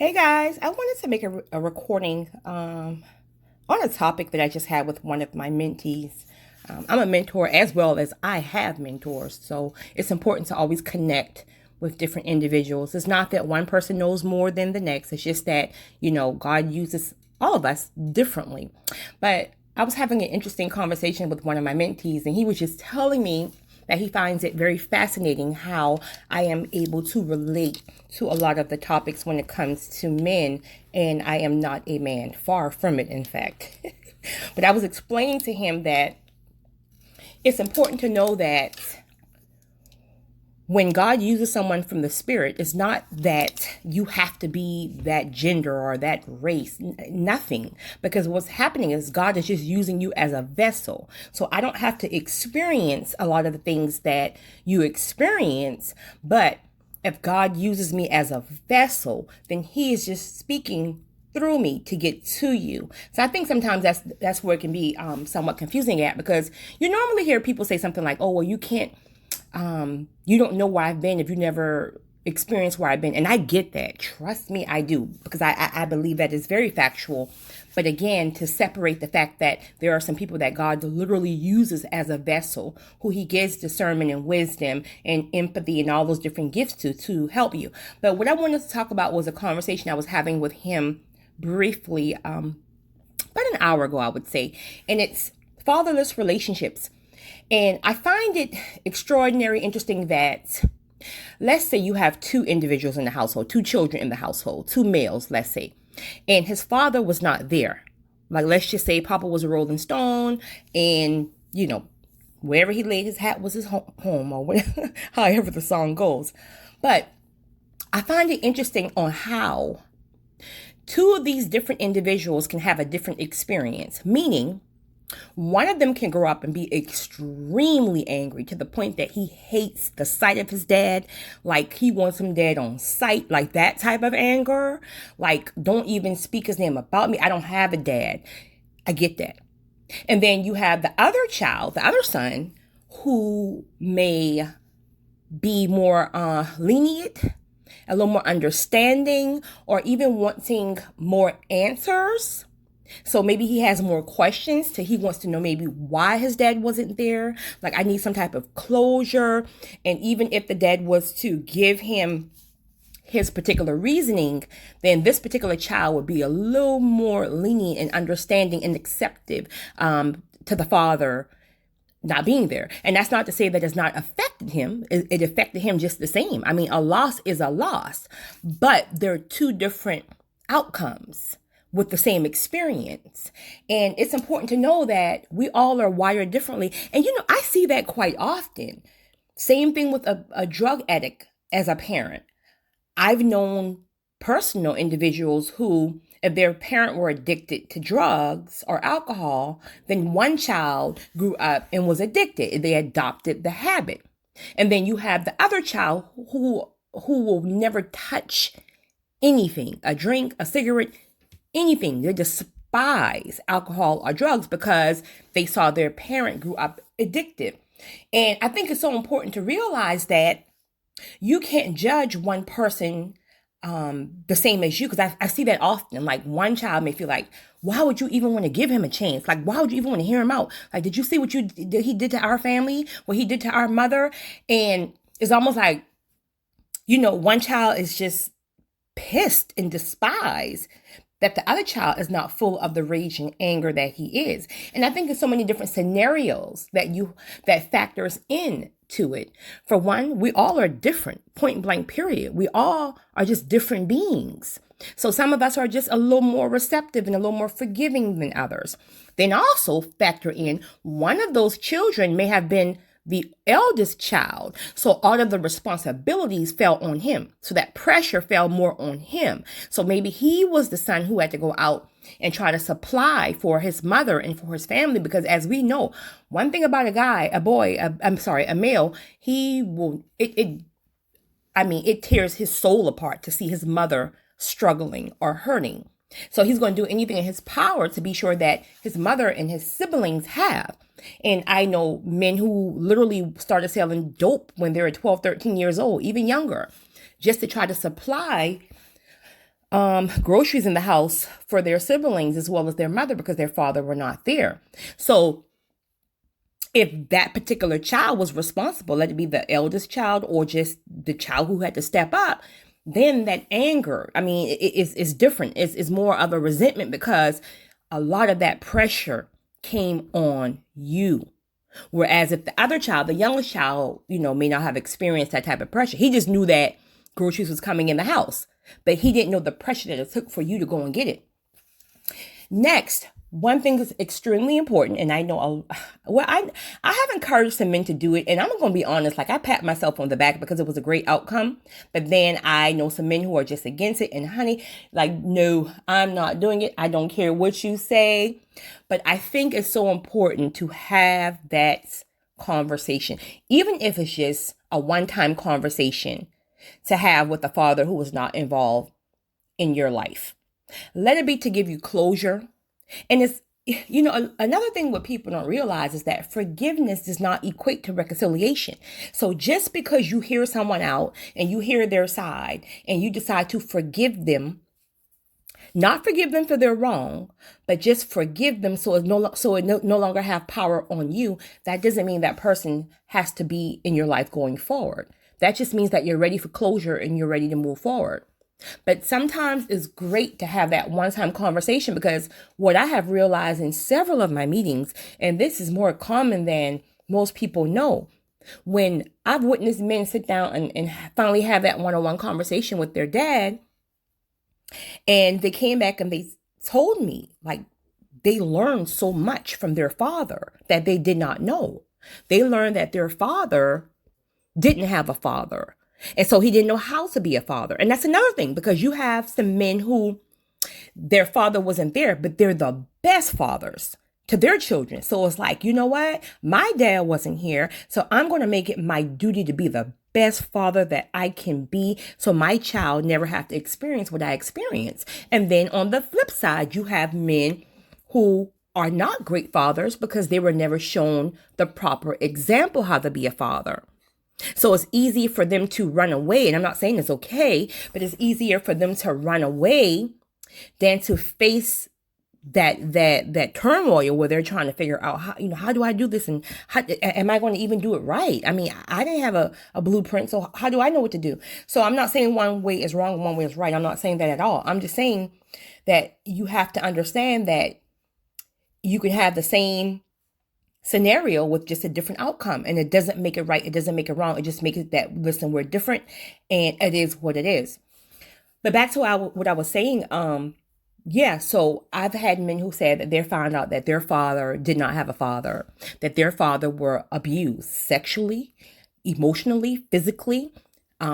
Hey guys, I wanted to make a recording on a topic that I just had with one of my mentees. I'm a mentor as well as I have mentors, so it's important to always connect with different individuals. It's not that one person knows more than the next, it's just that, God uses all of us differently. But I was having an interesting conversation with one of my mentees, and he was just telling me that he finds it very fascinating how I am able to relate to a lot of the topics when it comes to men, and I am not a man, far from it, in fact. But I was explaining to him that it's important to know that when God uses someone from the spirit, it's not that you have to be that gender or that race, nothing. Because what's happening is God is just using you as a vessel. So I don't have to experience a lot of the things that you experience, but if God uses me as a vessel, then he is just speaking through me to get to you. So I think sometimes that's where it can be somewhat confusing at, because you normally hear people say something like, oh, well, you don't know where I've been if you never experienced where I've been. And I get that. Trust me, I do, because I believe that is very factual. But again, to separate the fact that there are some people that God literally uses as a vessel, who he gives discernment and wisdom and empathy and all those different gifts to help you. But what I wanted to talk about was a conversation I was having with him briefly, about an hour ago, I would say. And it's fatherless relationships. And I find it extraordinary interesting that, let's say you have two individuals in the household, two children in the household, two males, let's say, and his father was not there. Like, let's just say Papa was a Rolling Stone, and, wherever he laid his hat was his home, or whatever, however the song goes. But I find it interesting on how two of these different individuals can have a different experience, meaning one of them can grow up and be extremely angry to the point that he hates the sight of his dad. Like, he wants him dead on sight, like that type of anger. Like, don't even speak his name about me. I don't have a dad. I get that. And then you have the other child, the other son, who may be more lenient, a little more understanding, or even wanting more answers. So maybe he has more questions. He wants to know maybe why his dad wasn't there. Like, I need some type of closure. And even if the dad was to give him his particular reasoning, then this particular child would be a little more lenient and understanding and acceptive to the father not being there. And that's not to say that it's not affected him. It affected him just the same. I mean, a loss is a loss, but there are two different outcomes with the same experience. And it's important to know that we all are wired differently. And, I see that quite often. Same thing with a drug addict as a parent. I've known personal individuals who, if their parent were addicted to drugs or alcohol, then one child grew up and was addicted. They adopted the habit. And then you have the other child who will never touch anything, a drink, a cigarette, anything. They despise alcohol or drugs because they saw their parent grew up addicted. And I think it's so important to realize that you can't judge one person the same as you, because I see that often. Like, one child may feel like, why would you even want to give him a chance? Like, why would you even want to hear him out? Like, did you see what he did to our family, what he did to our mother? And it's almost like, one child is just pissed and despised that the other child is not full of the rage and anger that he is. And I think there's so many different scenarios that factors in to it. For one, we all are different, point blank, period. We all are just different beings. So some of us are just a little more receptive and a little more forgiving than others. Then also factor in, one of those children may have been the eldest child. So all of the responsibilities fell on him. So that pressure fell more on him. So maybe he was the son who had to go out and try to supply for his mother and for his family. Because as we know, one thing about a male, it tears his soul apart to see his mother struggling or hurting. So he's going to do anything in his power to be sure that his mother and his siblings have. And I know men who literally started selling dope when they were 12, 13 years old, even younger, just to try to supply groceries in the house for their siblings as well as their mother because their father were not there. So if that particular child was responsible, let it be the eldest child or just the child who had to step up, then that anger, I mean, it's different. It's more of a resentment because a lot of that pressure came on you. Whereas if the other child, the youngest child, may not have experienced that type of pressure, he just knew that groceries was coming in the house, but he didn't know the pressure that it took for you to go and get it. Next, one thing is extremely important, and I know, I have encouraged some men to do it, and I'm going to be honest, like I pat myself on the back because it was a great outcome, but then I know some men who are just against it, and honey, like, no, I'm not doing it. I don't care what you say, but I think it's so important to have that conversation, even if it's just a one-time conversation to have with a father who was not involved in your life. Let it be to give you closure. And it's, another thing what people don't realize is that forgiveness does not equate to reconciliation. So just because you hear someone out and you hear their side and you decide to forgive them, not forgive them for their wrong, but just forgive them so it no longer have power on you, that doesn't mean that person has to be in your life going forward. That just means that you're ready for closure and you're ready to move forward. But sometimes it's great to have that one-time conversation because what I have realized in several of my meetings, and this is more common than most people know, when I've witnessed men sit down and finally have that one-on-one conversation with their dad, and they came back and they told me, like, they learned so much from their father that they did not know. They learned that their father didn't have a father. And so he didn't know how to be a father. And that's another thing, because you have some men who their father wasn't there, but they're the best fathers to their children. So it's like, you know what? My dad wasn't here. So I'm going to make it my duty to be the best father that I can be. So my child never have to experience what I experienced. And then on the flip side, you have men who are not great fathers because they were never shown the proper example how to be a father. So it's easy for them to run away. And I'm not saying it's okay, but it's easier for them to run away than to face that turmoil where they're trying to figure out how do I do this, and how am I going to even do it right? I mean, I didn't have a blueprint, so how do I know what to do? So I'm not saying one way is wrong and one way is right. I'm not saying that at all. I'm just saying that you have to understand that you can have the same scenario with just a different outcome, and it doesn't make it right, it doesn't make it wrong, it just makes it that, listen, we're different and it is what it is. But back to what I was saying, so I've had men who said that they found out that their father did not have a father, that their father were abused sexually, emotionally, physically.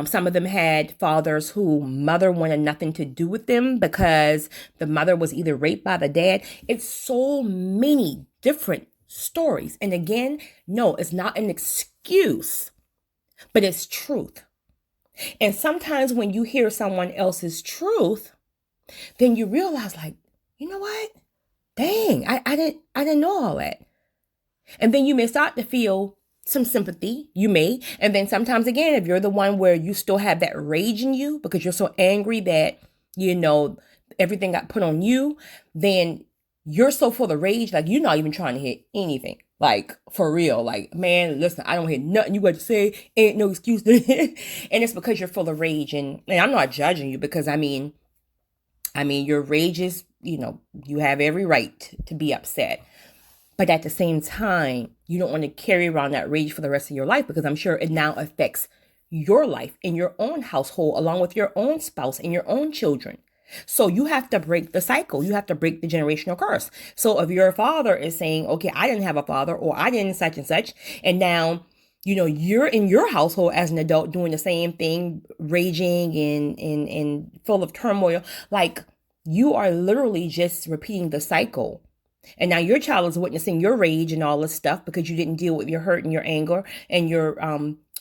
Some of them had fathers who mother wanted nothing to do with them because the mother was either raped by the dad. It's so many different stories. And again, no, it's not an excuse, but it's truth. And sometimes when you hear someone else's truth, then you realize, like, you know what? Dang, I didn't know all that. And then you may start to feel some sympathy, you may. And then sometimes again, if you're the one where you still have that rage in you because you're so angry that, everything got put on you, then you're so full of rage, like you're not even trying to hear anything. Like, for real, like, man, listen, I don't hear nothing you got to say. Ain't no excuse. And it's because you're full of rage. And I'm not judging you because, I mean, your rage is, you have every right to be upset. But at the same time, you don't want to carry around that rage for the rest of your life, because I'm sure it now affects your life in your own household, along with your own spouse and your own children. So you have to break the cycle. You have to break the generational curse. So if your father is saying, okay, I didn't have a father, or I didn't such and such, and now, you're in your household as an adult doing the same thing, raging and full of turmoil, like you are literally just repeating the cycle. And now your child is witnessing your rage and all this stuff because you didn't deal with your hurt and your anger and your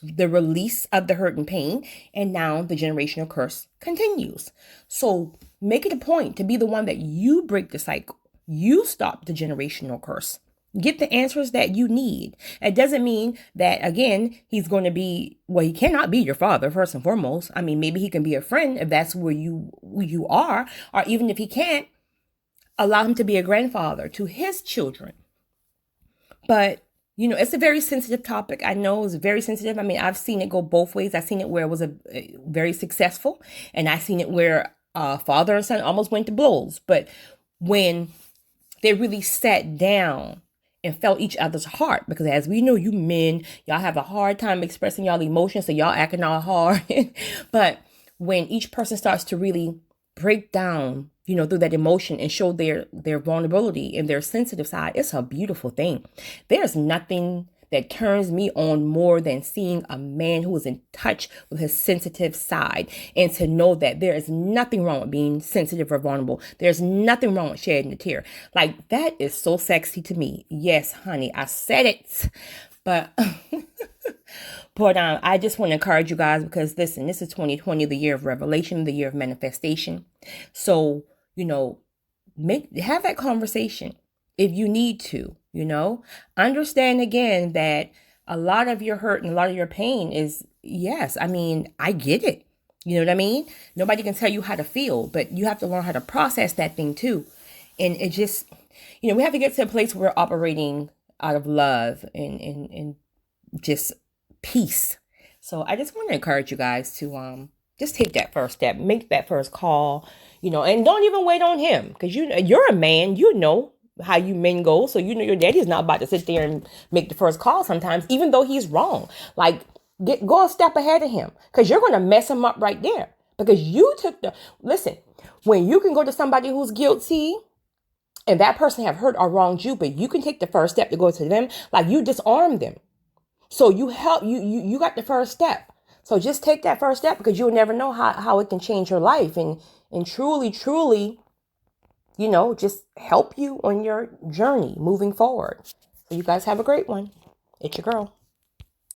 the release of the hurt and pain. And now the generational curse continues. So make it a point to be the one that you break the cycle. You stop the generational curse. Get the answers that you need. It doesn't mean that, again, he's going to be, well, he cannot be your father, first and foremost. I mean, maybe he can be a friend if that's where you are, or even if he can't, allow him to be a grandfather to his children. But, it's a very sensitive topic. I know it's very sensitive. I mean, I've seen it go both ways. I've seen it where it was a very successful, and I've seen it where father and son almost went to blows. But when they really sat down and felt each other's heart, because as we know, you men, y'all have a hard time expressing y'all emotions, so y'all acting all hard. But when each person starts to really break down, through that emotion and show their vulnerability and their sensitive side, it's a beautiful thing. There's nothing that turns me on more than seeing a man who is in touch with his sensitive side, and to know that there is nothing wrong with being sensitive or vulnerable. There's nothing wrong with shedding a tear. Like, that is so sexy to me. Yes, honey, I said it. But but I just want to encourage you guys, because listen, this is 2020, the year of revelation, the year of manifestation. So, have that conversation if you need to. Understand again that a lot of your hurt and a lot of your pain is, yes, I mean, I get it. You know what I mean? Nobody can tell you how to feel, but you have to learn how to process that thing too. And it just, we have to get to a place where we're operating out of love and just peace. So I just want to encourage you guys to just take that first step, make that first call, and don't even wait on him, because you're a man, how you men go. So your daddy's not about to sit there and make the first call sometimes, even though he's wrong. Like, go a step ahead of him, because you're going to mess him up right there, because you took listen, when you can go to somebody who's guilty and that person have hurt or wronged you, but you can take the first step to go to them, like, you disarm them. So you help, you got the first step. So just take that first step, because you'll never know how it can change your life and truly, just help you on your journey moving forward. So you guys have a great one. It's your girl.